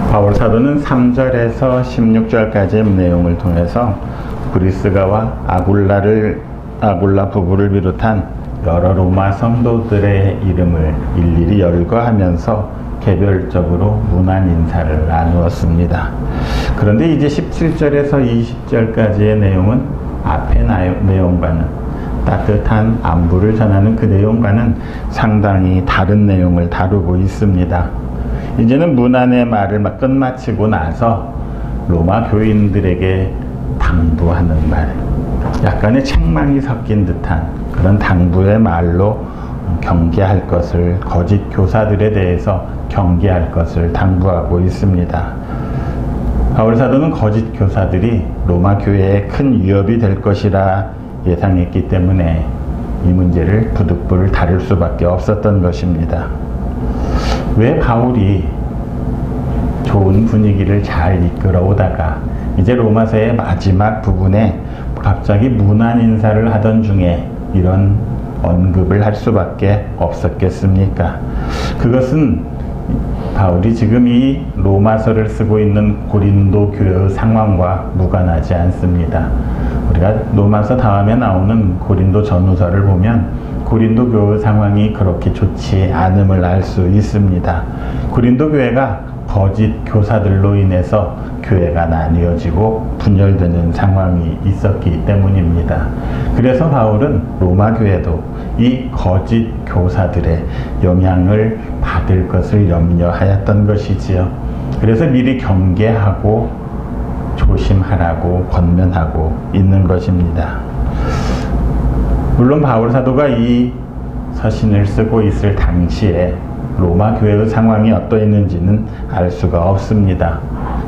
바울 사도는 3절에서 16절까지의 내용을 통해서 브리스가와 아굴라 부부를 비롯한 여러 로마 성도들의 이름을 일일이 열거하면서 개별적으로 문안 인사를 나누었습니다. 그런데 이제 17절에서 20절까지의 내용은 앞의 내용과는, 따뜻한 안부를 전하는 그 내용과는 상당히 다른 내용을 다루고 있습니다. 이제는 문안의 말을 끝마치고 나서 로마 교인들에게 당부하는 말, 약간의 책망이 섞인 듯한 그런 당부의 말로 경계할 것을, 거짓 교사들에 대해서 경계할 것을 당부하고 있습니다. 바울 사도는 거짓 교사들이 로마 교회에 큰 위협이 될 것이라 예상했기 때문에 이 문제를 부득불 다룰 수밖에 없었던 것입니다. 왜 바울이 좋은 분위기를 잘 이끌어 오다가 이제 로마서의 마지막 부분에 갑자기 문안 인사를 하던 중에 이런 언급을 할 수밖에 없었겠습니까? 그것은 바울이 지금 이 로마서를 쓰고 있는 고린도 교회의 상황과 무관하지 않습니다. 우리가 로마서 다음에 나오는 고린도 전후서를 보면 고린도 교회 상황이 그렇게 좋지 않음을 알 수 있습니다. 고린도 교회가 거짓 교사들로 인해서 교회가 나뉘어지고 분열되는 상황이 있었기 때문입니다. 그래서 바울은 로마 교회도 이 거짓 교사들의 영향을 받을 것을 염려하였던 것이지요. 그래서 미리 경계하고 조심하라고 권면하고 있는 것입니다. 물론 바울 사도가 이 서신을 쓰고 있을 당시에 로마 교회의 상황이 어떠했는지는 알 수가 없습니다.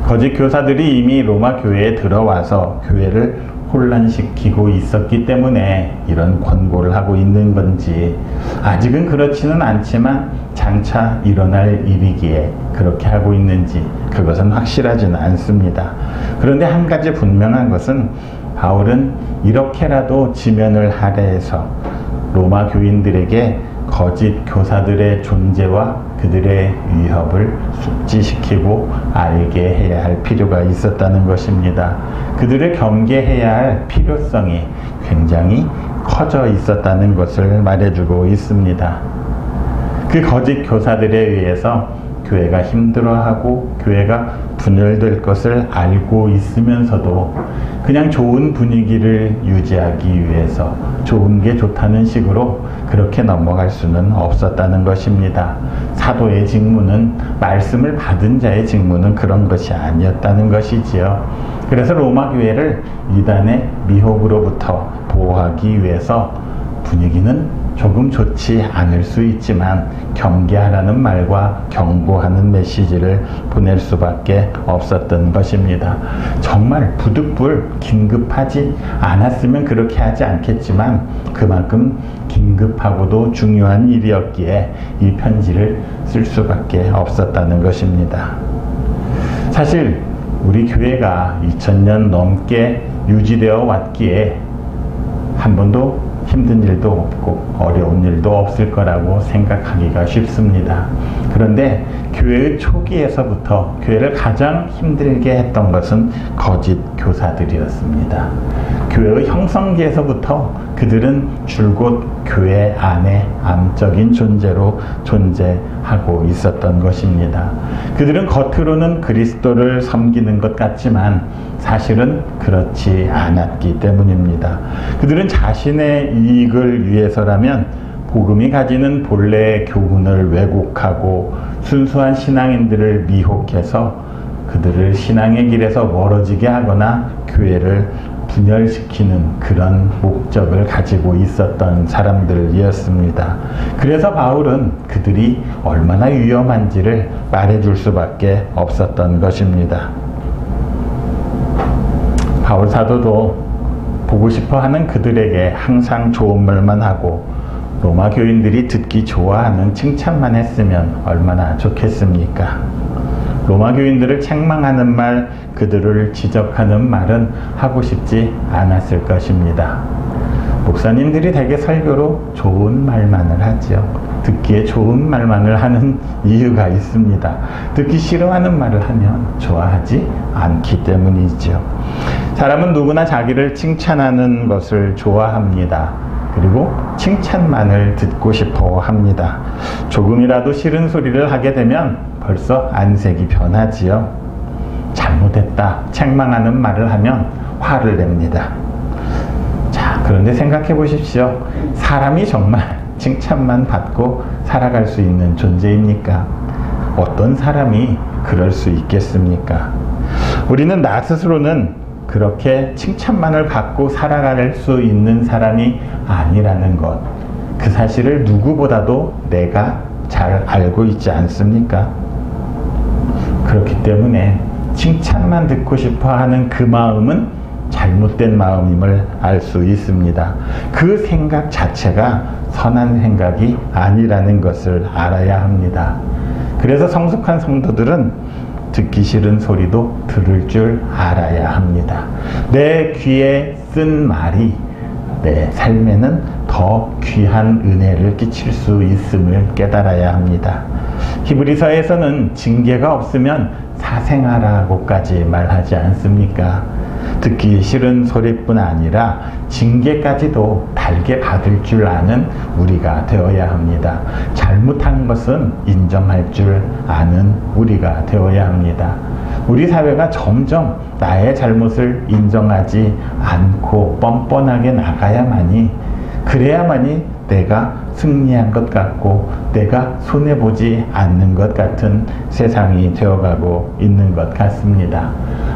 거짓 교사들이 이미 로마 교회에 들어와서 교회를 혼란시키고 있었기 때문에 이런 권고를 하고 있는 건지, 아직은 그렇지는 않지만 장차 일어날 일이기에 그렇게 하고 있는지 그것은 확실하지는 않습니다. 그런데 한 가지 분명한 것은 바울은 이렇게라도 지면을 할애해서 로마 교인들에게 거짓 교사들의 존재와 그들의 위협을 숙지시키고 알게 해야 할 필요가 있었다는 것입니다. 그들을 경계해야 할 필요성이 굉장히 커져 있었다는 것을 말해주고 있습니다. 그 거짓 교사들에 의해서 교회가 힘들어하고 교회가 분열될 것을 알고 있으면서도 그냥 좋은 분위기를 유지하기 위해서 좋은 게 좋다는 식으로 그렇게 넘어갈 수는 없었다는 것입니다. 사도의 직무는, 말씀을 받은 자의 직무는 그런 것이 아니었다는 것이지요. 그래서 로마 교회를 이단의 미혹으로부터 보호하기 위해서 분위기는 조금 좋지 않을 수 있지만 경계하라는 말과 경고하는 메시지를 보낼 수밖에 없었던 것입니다. 정말 부득불 긴급하지 않았으면 그렇게 하지 않겠지만 그만큼 긴급하고도 중요한 일이었기에 이 편지를 쓸 수밖에 없었다는 것입니다. 사실 우리 교회가 2000년 넘게 유지되어 왔기에 한 번도 힘든 일도 없고 어려운 일도 없을 거라고 생각하기가 쉽습니다. 그런데 교회의 초기에서부터 교회를 가장 힘들게 했던 것은 거짓 교사들이었습니다. 교회의 형성기에서부터 그들은 줄곧 교회 안에 암적인 존재로 존재하고 있었던 것입니다. 그들은 겉으로는 그리스도를 섬기는 것 같지만 사실은 그렇지 않았기 때문입니다. 그들은 자신의 이익을 위해서라면 복음이 가지는 본래의 교훈을 왜곡하고 순수한 신앙인들을 미혹해서 그들을 신앙의 길에서 멀어지게 하거나 교회를 분열시키는 그런 목적을 가지고 있었던 사람들이었습니다. 그래서 바울은 그들이 얼마나 위험한지를 말해줄 수밖에 없었던 것입니다. 바울 사도도 보고 싶어 하는 그들에게 항상 좋은 말만 하고 로마 교인들이 듣기 좋아하는 칭찬만 했으면 얼마나 좋겠습니까? 로마 교인들을 책망하는 말, 그들을 지적하는 말은 하고 싶지 않았을 것입니다. 목사님들이 대개 설교로 좋은 말만을 하지요. 듣기에 좋은 말만을 하는 이유가 있습니다. 듣기 싫어하는 말을 하면 좋아하지 않기 때문이죠. 사람은 누구나 자기를 칭찬하는 것을 좋아합니다. 그리고 칭찬만을 듣고 싶어 합니다. 조금이라도 싫은 소리를 하게 되면 벌써 안색이 변하지요. 잘못했다, 책망하는 말을 하면 화를 냅니다. 자, 그런데 생각해 보십시오. 사람이 정말 칭찬만 받고 살아갈 수 있는 존재입니까? 어떤 사람이 그럴 수 있겠습니까? 우리는 나 스스로는 그렇게 칭찬만을 받고 살아갈 수 있는 사람이 아니라는 것, 그 사실을 누구보다도 내가 잘 알고 있지 않습니까? 그렇기 때문에 칭찬만 듣고 싶어 하는 그 마음은 잘못된 마음임을 알 수 있습니다. 그 생각 자체가 선한 생각이 아니라는 것을 알아야 합니다. 그래서 성숙한 성도들은 듣기 싫은 소리도 들을 줄 알아야 합니다. 내 귀에 쓴 말이 내 삶에는 더 귀한 은혜를 끼칠 수 있음을 깨달아야 합니다. 히브리서에서는 징계가 없으면 사생하라고까지 말하지 않습니까? 듣기 싫은 소리뿐 아니라 징계까지도 달게 받을 줄 아는 우리가 되어야 합니다. 잘못한 것은 인정할 줄 아는 우리가 되어야 합니다. 우리 사회가 점점 나의 잘못을 인정하지 않고 뻔뻔하게 나가야만이, 그래야만이 내가 승리한 것 같고 내가 손해보지 않는 것 같은 세상이 되어가고 있는 것 같습니다.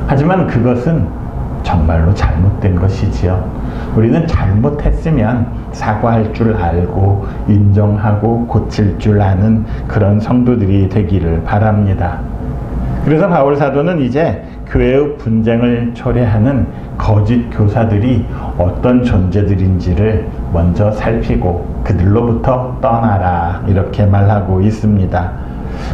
하지만 그것은 정말로 잘못된 것이지요. 우리는 잘못했으면 사과할 줄 알고 인정하고 고칠 줄 아는 그런 성도들이 되기를 바랍니다. 그래서 바울 사도는 이제 교회의 분쟁을 초래하는 거짓 교사들이 어떤 존재들인지를 먼저 살피고 그들로부터 떠나라, 이렇게 말하고 있습니다.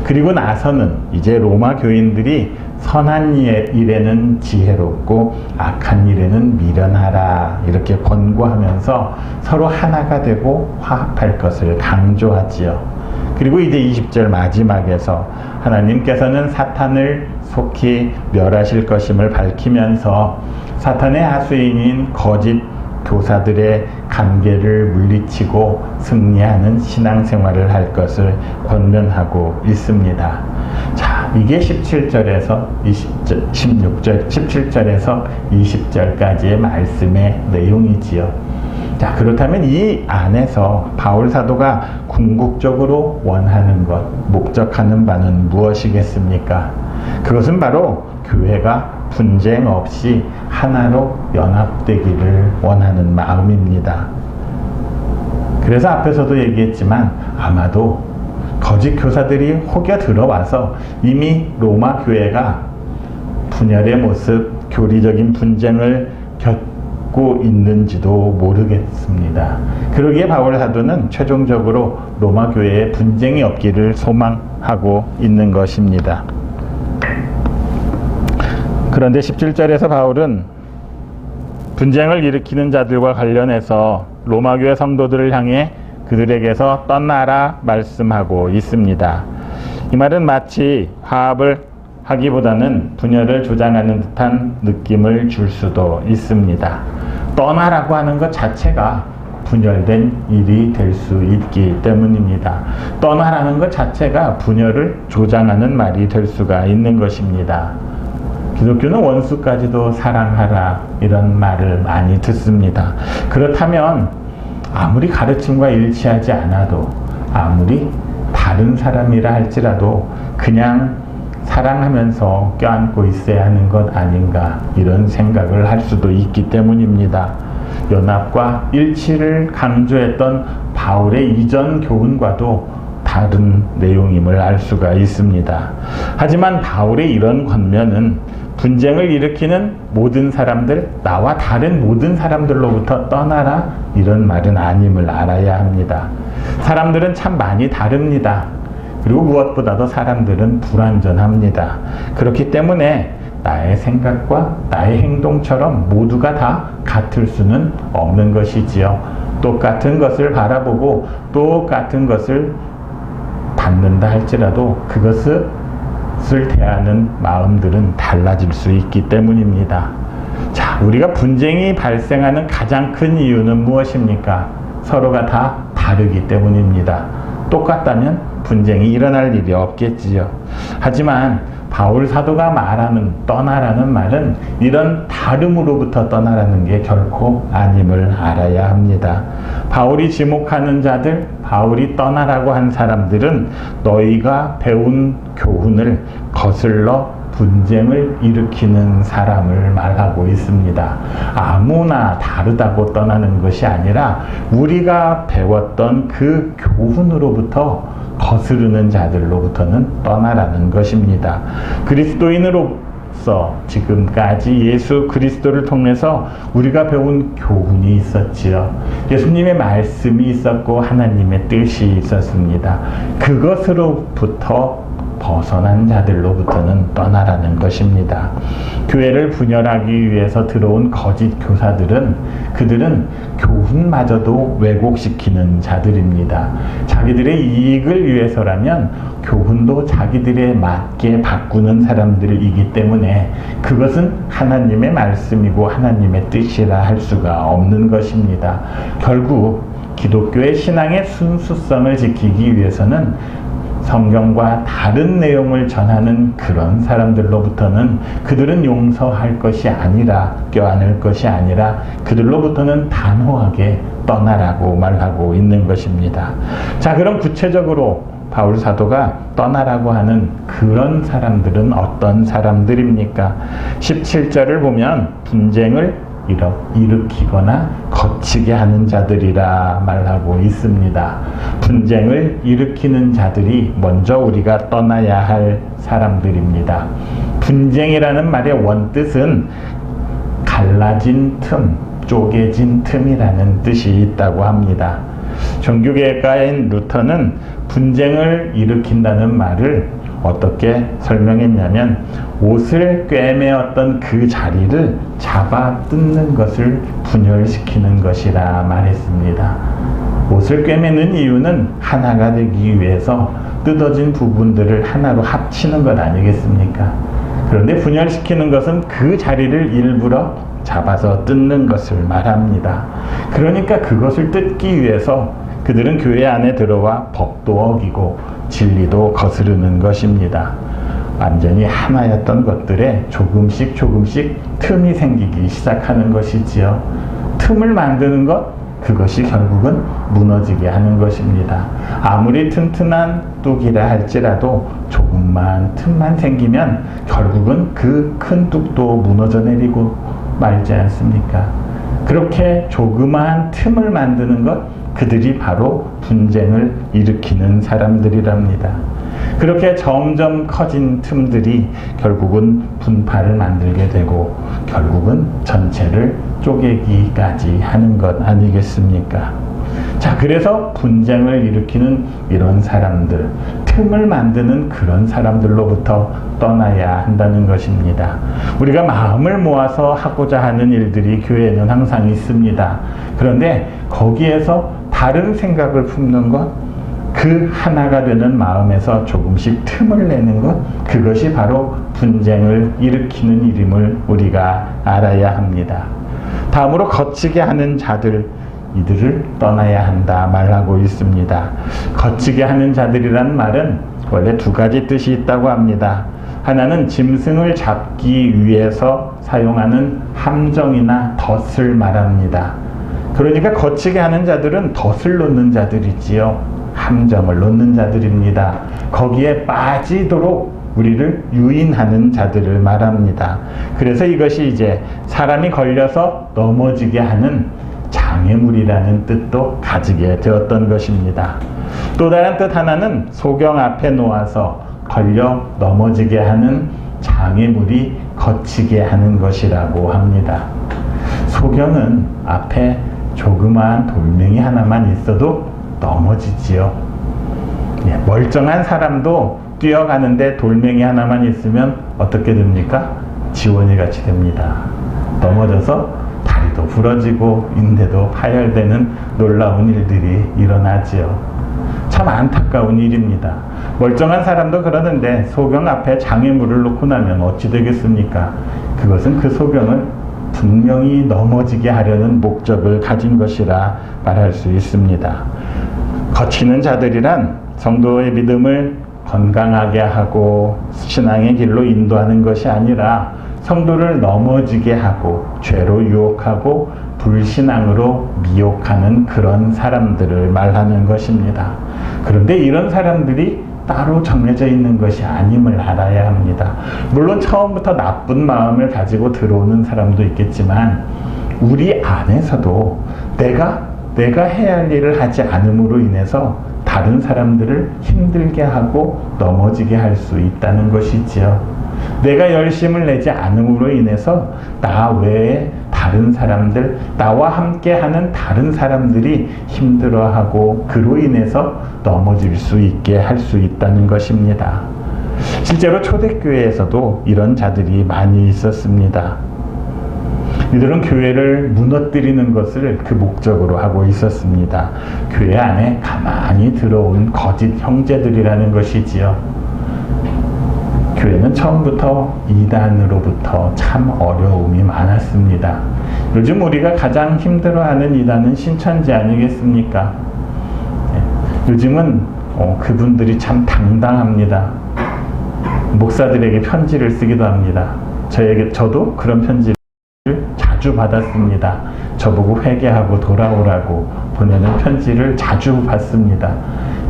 그리고 나서는 이제 로마 교인들이 선한 일에는 지혜롭고 악한 일에는 미련하라, 이렇게 권고하면서 서로 하나가 되고 화합할 것을 강조하지요. 그리고 이제 20절 마지막에서 하나님께서는 사탄을 속히 멸하실 것임을 밝히면서 사탄의 하수인인 거짓 교사들의 관계를 물리치고 승리하는 신앙생활을 할 것을 권면하고 있습니다. 자, 이게 17절에서 17절에서 20절까지의 말씀의 내용이지요. 자, 그렇다면 이 안에서 바울 사도가 궁극적으로 원하는 것, 목적하는 바는 무엇이겠습니까? 그것은 바로 교회가 분쟁 없이 하나로 연합되기를 원하는 마음입니다. 그래서 앞에서도 얘기했지만 아마도 거짓 교사들이 혹여 들어와서 이미 로마 교회가 분열의 모습, 교리적인 분쟁을 겪고 있는지도 모르겠습니다. 그러기에 바울 사도는 최종적으로 로마 교회에 분쟁이 없기를 소망하고 있는 것입니다. 그런데 17절에서 바울은 분쟁을 일으키는 자들과 관련해서 로마 교회 성도들을 향해 그들에게서 떠나라 말씀하고 있습니다. 이 말은 마치 화합을 하기보다는 분열을 조장하는 듯한 느낌을 줄 수도 있습니다. 떠나라고 하는 것 자체가 분열된 일이 될 수 있기 때문입니다. 떠나라는 것 자체가 분열을 조장하는 말이 될 수가 있는 것입니다. 기독교는 원수까지도 사랑하라, 이런 말을 많이 듣습니다. 그렇다면 아무리 가르침과 일치하지 않아도, 아무리 다른 사람이라 할지라도 그냥 사랑하면서 껴안고 있어야 하는 것 아닌가, 이런 생각을 할 수도 있기 때문입니다. 연합과 일치를 강조했던 바울의 이전 교훈과도 다른 내용임을 알 수가 있습니다. 하지만 바울의 이런 권면은 분쟁을 일으키는 모든 사람들, 나와 다른 모든 사람들로부터 떠나라, 이런 말은 아님을 알아야 합니다. 사람들은 참 많이 다릅니다. 그리고 무엇보다도 사람들은 불완전합니다. 그렇기 때문에 나의 생각과 나의 행동처럼 모두가 다 같을 수는 없는 것이지요. 똑같은 것을 바라보고 똑같은 것을 받는다 할지라도 그것을 대하는 마음들은 달라질 수 있기 때문입니다. 자, 우리가 분쟁이 발생하는 가장 큰 이유는 무엇입니까? 서로가 다 다르기 때문입니다. 똑같다면 분쟁이 일어날 일이 없겠지요. 하지만 바울 사도가 말하는 떠나라는 말은 이런 다름으로부터 떠나라는 게 결코 아님을 알아야 합니다. 바울이 지목하는 자들, 바울이 떠나라고 한 사람들은 너희가 배운 교훈을 거슬러 분쟁을 일으키는 사람을 말하고 있습니다. 아무나 다르다고 떠나는 것이 아니라 우리가 배웠던 그 교훈으로부터 거스르는 자들로부터는 떠나라는 것입니다. 그리스도인으로서 지금까지 예수 그리스도를 통해서 우리가 배운 교훈이 있었지요. 예수님의 말씀이 있었고 하나님의 뜻이 있었습니다. 그것으로부터 벗어난 자들로부터는 떠나라는 것입니다. 교회를 분열하기 위해서 들어온 거짓 교사들은 그들은 교훈마저도 왜곡시키는 자들입니다. 자기들의 이익을 위해서라면 교훈도 자기들에 맞게 바꾸는 사람들이기 때문에 그것은 하나님의 말씀이고 하나님의 뜻이라 할 수가 없는 것입니다. 결국 기독교의 신앙의 순수성을 지키기 위해서는 성경과 다른 내용을 전하는 그런 사람들로부터는 그들은 용서할 것이 아니라 껴안을 것이 아니라 그들로부터는 단호하게 떠나라고 말하고 있는 것입니다. 자, 그럼 구체적으로 바울 사도가 떠나라고 하는 그런 사람들은 어떤 사람들입니까? 17절을 보면 분쟁을 일으키거나 거치게 하는 자들이라 말하고 있습니다. 분쟁을 일으키는 자들이 먼저 우리가 떠나야 할 사람들입니다. 분쟁이라는 말의 원뜻은 갈라진 틈, 쪼개진 틈이라는 뜻이 있다고 합니다. 종교개혁가인 루터는 분쟁을 일으킨다는 말을 어떻게 설명했냐면 옷을 꿰매었던 그 자리를 잡아 뜯는 것을 분열시키는 것이라 말했습니다. 옷을 꿰매는 이유는 하나가 되기 위해서 뜯어진 부분들을 하나로 합치는 것 아니겠습니까? 그런데 분열시키는 것은 그 자리를 일부러 잡아서 뜯는 것을 말합니다. 그러니까 그것을 뜯기 위해서 그들은 교회 안에 들어와 법도 어기고 진리도 거스르는 것입니다. 완전히 하나였던 것들에 조금씩 틈이 생기기 시작하는 것이지요. 틈을 만드는 것, 그것이 결국은 무너지게 하는 것입니다. 아무리 튼튼한 뚝이라 할지라도 조금만 틈만 생기면 결국은 그 큰 뚝도 무너져 내리고 말지 않습니까? 그렇게 조그마한 틈을 만드는 것, 그들이 바로 분쟁을 일으키는 사람들이랍니다. 그렇게 점점 커진 틈들이 결국은 분파를 만들게 되고 결국은 전체를 쪼개기까지 하는 것 아니겠습니까? 자, 그래서 분쟁을 일으키는 이런 사람들, 틈을 만드는 그런 사람들로부터 떠나야 한다는 것입니다. 우리가 마음을 모아서 하고자 하는 일들이 교회에는 항상 있습니다. 그런데 거기에서 다른 생각을 품는 것, 그 하나가 되는 마음에서 조금씩 틈을 내는 것, 그것이 바로 분쟁을 일으키는 일임을 우리가 알아야 합니다. 다음으로 거치게 하는 자들, 이들을 떠나야 한다 말하고 있습니다. 거치게 하는 자들이란 말은 원래 두 가지 뜻이 있다고 합니다. 하나는 짐승을 잡기 위해서 사용하는 함정이나 덫을 말합니다. 그러니까 거치게 하는 자들은 덫을 놓는 자들이지요. 함정을 놓는 자들입니다. 거기에 빠지도록 우리를 유인하는 자들을 말합니다. 그래서 이것이 이제 사람이 걸려서 넘어지게 하는 장애물이라는 뜻도 가지게 되었던 것입니다. 또 다른 뜻 하나는 소경 앞에 놓아서 걸려 넘어지게 하는 장애물이 거치게 하는 것이라고 합니다. 소경은 앞에 조그마한 돌멩이 하나만 있어도 넘어지지요. 멀쩡한 사람도 뛰어가는데 돌멩이 하나만 있으면 어떻게 됩니까? 지원이 같이 됩니다. 넘어져서 다리도 부러지고 인대도 파열되는 놀라운 일들이 일어나지요. 참 안타까운 일입니다. 멀쩡한 사람도 그러는데 소경 앞에 장애물을 놓고 나면 어찌 되겠습니까? 그것은 그 소경을 분명히 넘어지게 하려는 목적을 가진 것이라 말할 수 있습니다. 거치는 자들이란 성도의 믿음을 건강하게 하고 신앙의 길로 인도하는 것이 아니라 성도를 넘어지게 하고 죄로 유혹하고 불신앙으로 미혹하는 그런 사람들을 말하는 것입니다. 그런데 이런 사람들이 따로 정해져 있는 것이 아님을 알아야 합니다. 물론 처음부터 나쁜 마음을 가지고 들어오는 사람도 있겠지만 우리 안에서도 내가 해야 할 일을 하지 않음으로 인해서 다른 사람들을 힘들게 하고 넘어지게 할 수 있다는 것이지요. 내가 열심을 내지 않음으로 인해서 나 외에 다른 사람들, 나와 함께하는 다른 사람들이 힘들어하고 그로 인해서 넘어질 수 있게 할 수 있다는 것입니다. 실제로 초대교회에서도 이런 자들이 많이 있었습니다. 이들은 교회를 무너뜨리는 것을 그 목적으로 하고 있었습니다. 교회 안에 가만히 들어온 거짓 형제들이라는 것이지요. 교회는 처음부터 이단으로부터 참 어려움이 많았습니다. 요즘 우리가 가장 힘들어하는 이단은 신천지 아니겠습니까? 요즘은 그분들이 참 당당합니다. 목사들에게 편지를 쓰기도 합니다. 저도 그런 편지를 자주 받았습니다. 저보고 회개하고 돌아오라고 보내는 편지를 자주 받습니다.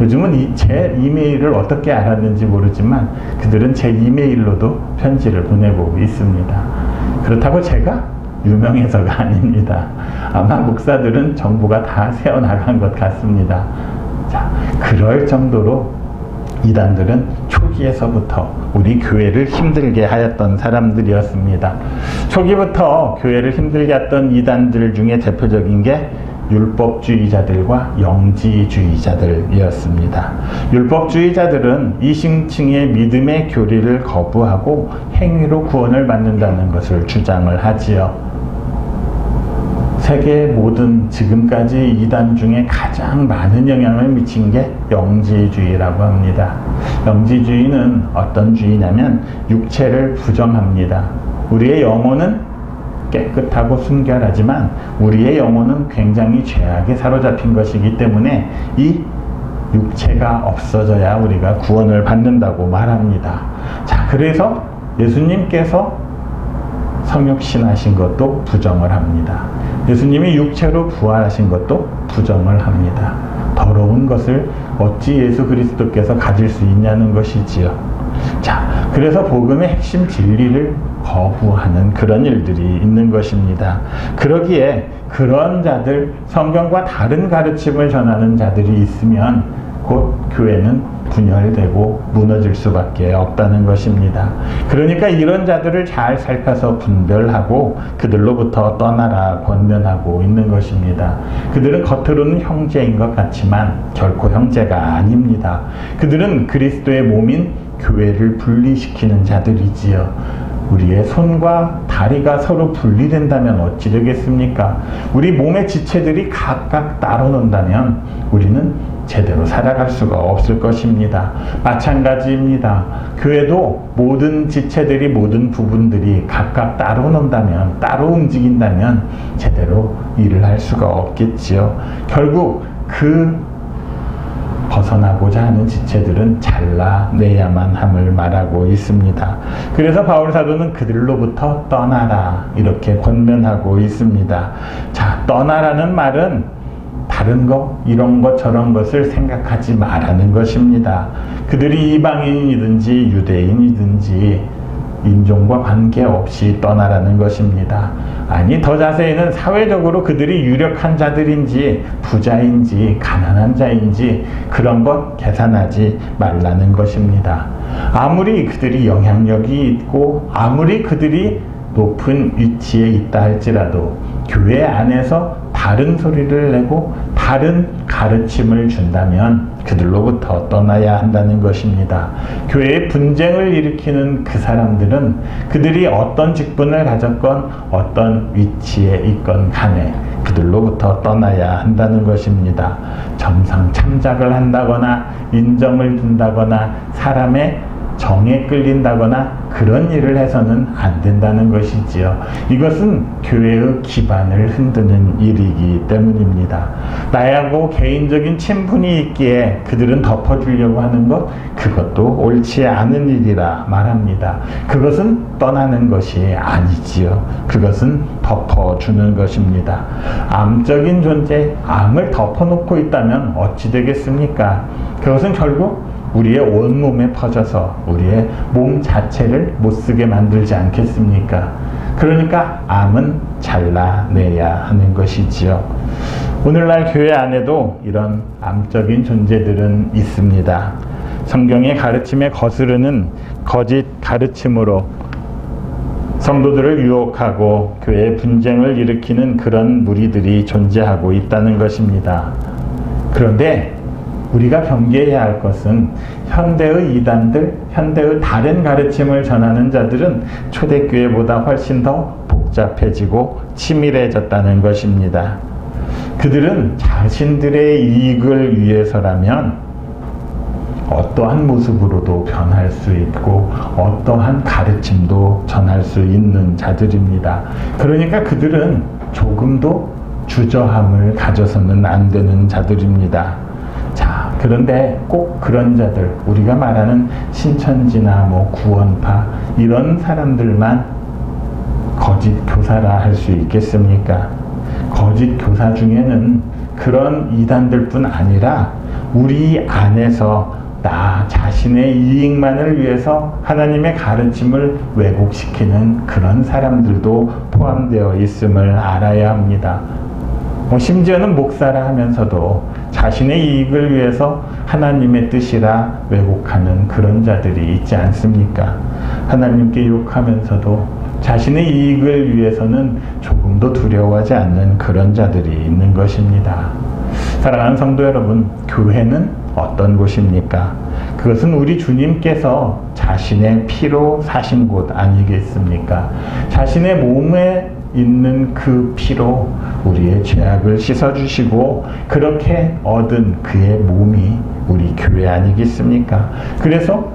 요즘은 제 이메일을 어떻게 알았는지 모르지만 그들은 제 이메일로도 편지를 보내고 있습니다. 그렇다고 제가 유명해서가 아닙니다. 아마 목사들은 정보가 다 새어나간 것 같습니다. 자, 그럴 정도로 이단들은 초기에서부터 우리 교회를 힘들게 하였던 사람들이었습니다. 초기부터 교회를 힘들게 했던 이단들 중에 대표적인 게 율법주의자들과 영지주의자들이었습니다. 율법주의자들은 이신층의 믿음의 교리를 거부하고 행위로 구원을 받는다는 것을 주장을 하지요. 세계 모든 지금까지 이단 중에 가장 많은 영향을 미친 게 영지주의라고 합니다. 영지주의는 어떤 주의냐면 육체를 부정합니다. 우리의 영혼은 깨끗하고 순결하지만 우리의 영혼은 굉장히 죄악에 사로잡힌 것이기 때문에 이 육체가 없어져야 우리가 구원을 받는다고 말합니다. 자, 그래서 예수님께서 성육신하신 것도 부정을 합니다. 예수님이 육체로 부활하신 것도 부정을 합니다. 더러운 것을 어찌 예수 그리스도께서 가질 수 있냐는 것이지요. 자, 그래서 복음의 핵심 진리를 거부하는 그런 일들이 있는 것입니다. 그러기에 그런 자들, 성경과 다른 가르침을 전하는 자들이 있으면 곧 교회는 분열되고 무너질 수밖에 없다는 것입니다. 그러니까 이런 자들을 잘 살펴서 분별하고 그들로부터 떠나라 권면하고 있는 것입니다. 그들은 겉으로는 형제인 것 같지만 결코 형제가 아닙니다. 그들은 그리스도의 몸인 교회를 분리시키는 자들이지요. 우리의 손과 다리가 서로 분리된다면 어찌 되겠습니까? 우리 몸의 지체들이 각각 따로 논다면 우리는 제대로 살아갈 수가 없을 것입니다. 마찬가지입니다. 교회도 모든 지체들이, 모든 부분들이 각각 따로 논다면, 따로 움직인다면 제대로 일을 할 수가 없겠지요. 결국 벗어나고자 하는 지체들은 잘라내야만 함을 말하고 있습니다. 그래서 바울 사도는 그들로부터 떠나라 이렇게 권면하고 있습니다. 자, 떠나라는 말은 다른 것, 이런 것, 저런 것을 생각하지 말라는 것입니다. 그들이 이방인이든지 유대인이든지 인종과 관계없이 떠나라는 것입니다. 아니, 더 자세히는 사회적으로 그들이 유력한 자들인지 부자인지 가난한 자인지 그런 것 계산하지 말라는 것입니다. 아무리 그들이 영향력이 있고 아무리 그들이 높은 위치에 있다 할지라도 교회 안에서 다른 소리를 내고 다른 가르침을 준다면 그들로부터 떠나야 한다는 것입니다. 교회의 분쟁을 일으키는 그 사람들은 그들이 어떤 직분을 가졌건 어떤 위치에 있건 간에 그들로부터 떠나야 한다는 것입니다. 정상 참작을 한다거나 인정을 준다거나 사람의 정에 끌린다거나 그런 일을 해서는 안 된다는 것이지요. 이것은 교회의 기반을 흔드는 일이기 때문입니다. 나하고 개인적인 친분이 있기에 그들은 덮어주려고 하는 것, 그것도 옳지 않은 일이라 말합니다. 그것은 떠나는 것이 아니지요. 그것은 덮어주는 것입니다. 암적인 존재, 암을 덮어놓고 있다면 어찌 되겠습니까? 그것은 결국 우리의 온몸에 퍼져서 우리의 몸 자체를 못쓰게 만들지 않겠습니까? 그러니까 암은 잘라내야 하는 것이지요. 오늘날 교회 안에도 이런 암적인 존재들은 있습니다. 성경의 가르침에 거스르는 거짓 가르침으로 성도들을 유혹하고 교회의 분쟁을 일으키는 그런 무리들이 존재하고 있다는 것입니다. 그런데 우리가 경계해야 할 것은 현대의 이단들, 현대의 다른 가르침을 전하는 자들은 초대교회보다 훨씬 더 복잡해지고 치밀해졌다는 것입니다. 그들은 자신들의 이익을 위해서라면 어떠한 모습으로도 변할 수 있고 어떠한 가르침도 전할 수 있는 자들입니다. 그러니까 그들은 조금도 주저함을 가져서는 안 되는 자들입니다. 자, 그런데 꼭 그런 자들, 우리가 말하는 신천지나 구원파 이런 사람들만 거짓 교사라 할 수 있겠습니까? 거짓 교사 중에는 그런 이단들 뿐 아니라 우리 안에서 나 자신의 이익만을 위해서 하나님의 가르침을 왜곡시키는 그런 사람들도 포함되어 있음을 알아야 합니다. 심지어는 목사라 하면서도 자신의 이익을 위해서 하나님의 뜻이라 왜곡하는 그런 자들이 있지 않습니까? 하나님께 욕하면서도 자신의 이익을 위해서는 조금도 두려워하지 않는 그런 자들이 있는 것입니다. 사랑하는 성도 여러분, 교회는 어떤 곳입니까? 그것은 우리 주님께서 자신의 피로 사신 곳 아니겠습니까? 자신의 몸에 있는 그 피로 우리의 죄악을 씻어주시고 그렇게 얻은 그의 몸이 우리 교회 아니겠습니까? 그래서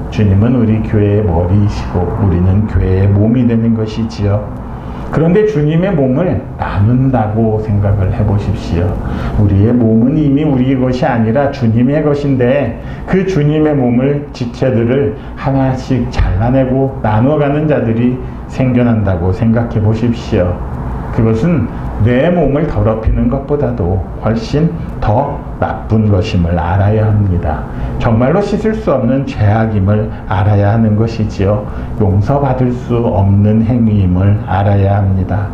주님은 우리 교회의 머리이시고 우리는 교회의 몸이 되는 것이지요. 그런데 주님의 몸을 나눈다고 생각을 해보십시오. 우리의 몸은 이미 우리 것이 아니라 주님의 것인데 그 주님의 몸을 지체들을 하나씩 잘라내고 나눠가는 자들이 생겨난다고 생각해 보십시오. 그것은 내 몸을 더럽히는 것보다도 훨씬 더 나쁜 것임을 알아야 합니다. 정말로 씻을 수 없는 죄악임을 알아야 하는 것이지요. 용서받을 수 없는 행위임을 알아야 합니다.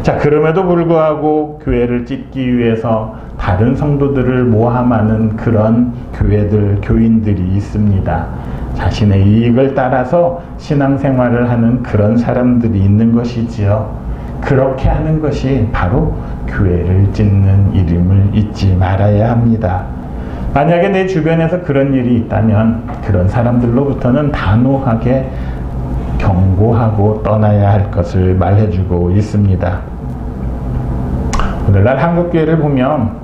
자, 그럼에도 불구하고 교회를 찢기 위해서 다른 성도들을 모함하는 그런 교회들, 교인들이 있습니다. 자신의 이익을 따라서 신앙생활을 하는 그런 사람들이 있는 것이지요. 그렇게 하는 것이 바로 교회를 찢는 일임을 잊지 말아야 합니다. 만약에 내 주변에서 그런 일이 있다면 그런 사람들로부터는 단호하게 경고하고 떠나야 할 것을 말해주고 있습니다. 오늘날 한국교회를 보면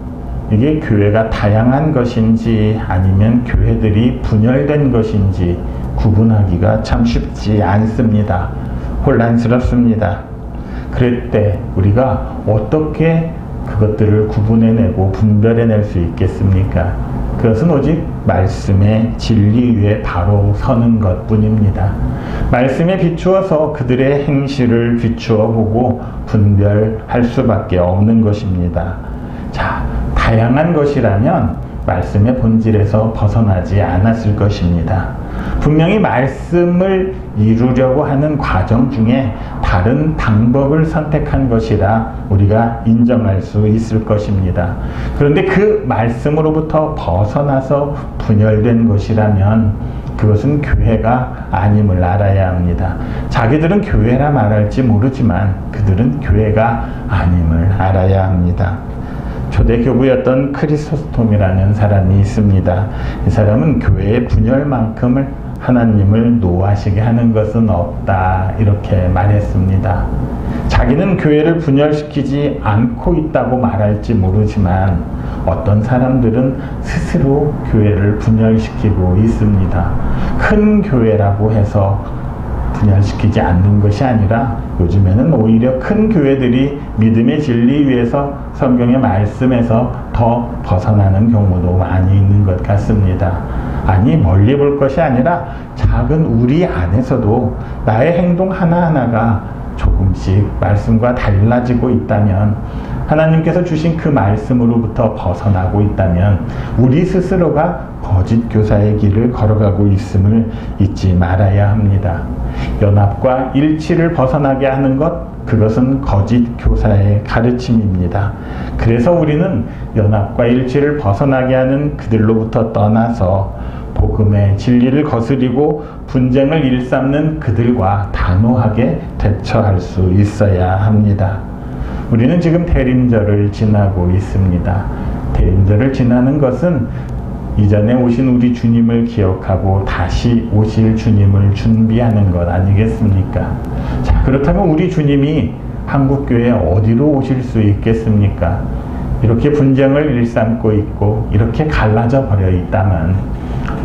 이게 교회가 다양한 것인지 아니면 교회들이 분열된 것인지 구분하기가 참 쉽지 않습니다. 혼란스럽습니다. 그럴 때 우리가 어떻게 그것들을 구분해내고 분별해낼 수 있겠습니까? 그것은 오직 말씀의 진리 위에 바로 서는 것뿐입니다. 말씀에 비추어서 그들의 행실을 비추어 보고 분별할 수밖에 없는 것입니다. 자, 다양한 것이라면 말씀의 본질에서 벗어나지 않았을 것입니다. 분명히 말씀을 이루려고 하는 과정 중에 다른 방법을 선택한 것이라 우리가 인정할 수 있을 것입니다. 그런데 그 말씀으로부터 벗어나서 분열된 것이라면 그것은 교회가 아님을 알아야 합니다. 자기들은 교회라 말할지 모르지만 그들은 교회가 아님을 알아야 합니다. 초대 교부였던 크리소스톰이라는 사람이 있습니다. 이 사람은 교회의 분열만큼을 하나님을 노하시게 하는 것은 없다, 이렇게 말했습니다. 자기는 교회를 분열시키지 않고 있다고 말할지 모르지만 어떤 사람들은 스스로 교회를 분열시키고 있습니다. 큰 교회라고 해서 분열시키지 않는 것이 아니라 요즘에는 오히려 큰 교회들이 믿음의 진리 위에서 성경의 말씀에서 더 벗어나는 경우도 많이 있는 것 같습니다. 아니, 멀리 볼 것이 아니라 작은 우리 안에서도 나의 행동 하나하나가 조금씩 말씀과 달라지고 있다면, 하나님께서 주신 그 말씀으로부터 벗어나고 있다면 우리 스스로가 거짓 교사의 길을 걸어가고 있음을 잊지 말아야 합니다. 연합과 일치를 벗어나게 하는 것, 그것은 거짓 교사의 가르침입니다. 그래서 우리는 연합과 일치를 벗어나게 하는 그들로부터 떠나서 복음의 진리를 거스리고 분쟁을 일삼는 그들과 단호하게 대처할 수 있어야 합니다. 우리는 지금 대림절을 지나고 있습니다. 대림절을 지나는 것은 이전에 오신 우리 주님을 기억하고 다시 오실 주님을 준비하는 것 아니겠습니까? 자, 그렇다면 우리 주님이 한국교회 어디로 오실 수 있겠습니까? 이렇게 분쟁을 일삼고 있고 이렇게 갈라져 버려 있다면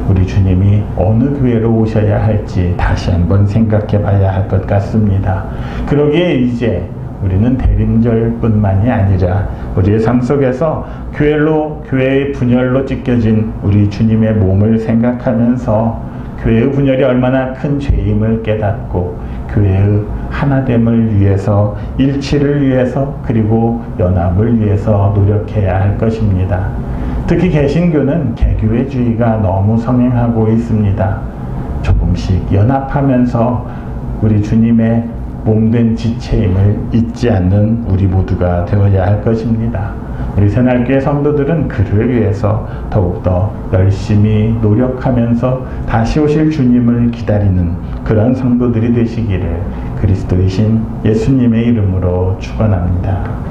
우리 주님이 어느 교회로 오셔야 할지 다시 한번 생각해 봐야 할 것 같습니다. 그러기에 이제 우리는 대림절뿐만이 아니라 우리의 삶 속에서 교회의 분열로 찢겨진 우리 주님의 몸을 생각하면서 교회의 분열이 얼마나 큰 죄임을 깨닫고 교회의 하나됨을 위해서, 일치를 위해서, 그리고 연합을 위해서 노력해야 할 것입니다. 특히 개신교는 개교회주의가 너무 성행하고 있습니다. 조금씩 연합하면서 우리 주님의 몸된 지체임을 잊지 않는 우리 모두가 되어야 할 것입니다. 우리 새날교회 성도들은 그를 위해서 더욱더 열심히 노력하면서 다시 오실 주님을 기다리는 그런 성도들이 되시기를 그리스도이신 예수님의 이름으로 축원합니다.